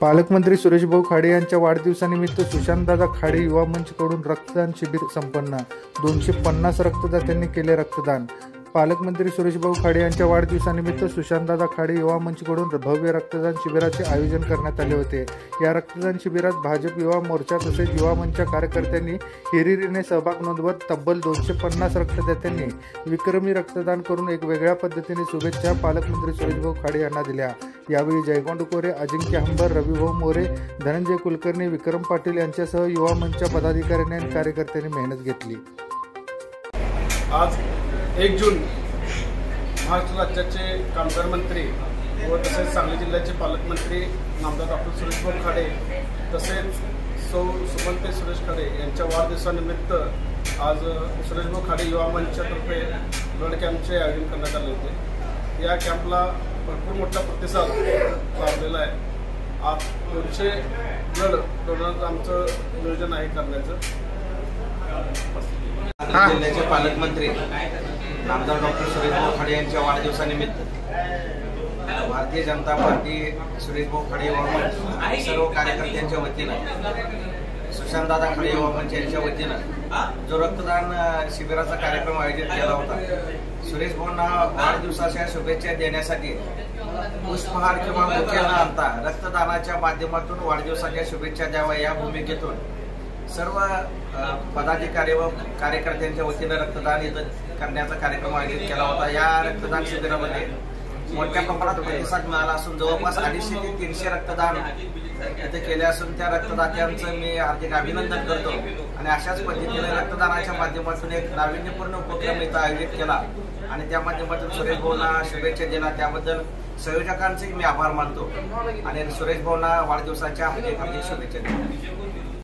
पालकमंत्री सुरेशभाऊ खाडे यांच्या वाढदिवसानिमित्त सुशांतदादा खाडे युवा मंचकडून रक्तदान शिबिर संपन्न। 250 रक्तदात्यांनी केले रक्तदान। पालकमंत्री सुरेशभाऊ खाडे यांच्या वाढदिवसानिमित्त सुशांतदादा खाडे युवा मंचकडून भव्य रक्तदान शिबिराचे आयोजन करण्यात आले होते। या रक्तदान शिबिरात भाजप युवा मोर्चा तसेच युवा मंचच्या कार्यकर्त्यांनी हिरिरीने सहभाग नोंदवत तब्बल 250 रक्तदात्यांनी विक्रमी रक्तदान करून एक वेगळ्या पद्धतीने शुभेच्छा पालकमंत्री सुरेशभाऊ खाडे यांना दिल्या। यावेळी जयगोंड कोरे, अजिंक्य हंबर, रविभाऊ मोरे, धनंजय कुलकर्णी, विक्रम पाटील यांच्यासह युवा मंचच्या पदाधिकाऱ्यांनी आणि कार्यकर्त्यांनी मेहनत घेतली। आज 1 जून महाराष्ट्र राज्याचे कामगार मंत्री व तसेच सांगली जिल्ह्याचे पालकमंत्री नामदार डॉक्टर सुरेशभाऊ खाडे तसेच सुमनताई सुरेश खाडे यांच्या वाढदिवसानिमित्त आज सुरेशभाऊ खाडे युवा मंचतर्फे ब्लड कॅम्पचे आयोजन करण्यात आले होते। या कॅम्पला भरपूर मोठा प्रतिसाद लाभलेला आहे। आज 200 ब्लड डोनर आमचं नियोजन आहे करण्याचं। जिल्ह्याचे पालकमंत्री नामदार डॉक्टर सुरेशभाऊ खाडे यांच्या वाढदिवसानिमित्त भारतीय जनता पार्टी सुरेशभाऊ खाडे युवा मंच सर्व कार्यकर्त्यांच्या वतीनं सुशांतदादा खाडे युवा मंच यांच्या वतीनं जो रक्तदान शिबिराचा कार्यक्रम आयोजित केला होता, सुरेशभाऊंना वाढदिवसाच्या शुभेच्छा देण्यासाठी पुष्पहार किंवा बुके न आणता रक्तदानाच्या माध्यमातून वाढदिवसाच्या शुभेच्छा द्यावा या भूमिकेतून सर्व पदाधिकारी व कार्यकर्त्यांच्या वतीनं रक्तदान इथं करण्याचा कार्यक्रम आयोजित केला होता। या रक्तदान शिबिरामध्ये मोठ्या प्रमाणात प्रतिसाद मिळाला असून जवळपास 250 ते 300 रक्तदान इथे केले असून त्या रक्तदात्यांचं मी हार्दिक अभिनंदन करतो आणि अशाच पद्धतीने रक्तदानाच्या माध्यमातून एक नाविन्यपूर्ण उपक्रम इथं आयोजित केला आणि त्या माध्यमातून सुरेशभाऊंना शुभेच्छा दिल्या। त्याबद्दल संयोजकांचे मी आभार मानतो आणि सुरेशभाऊंना वाढदिवसाच्या हार्दिक शुभेच्छा देतो।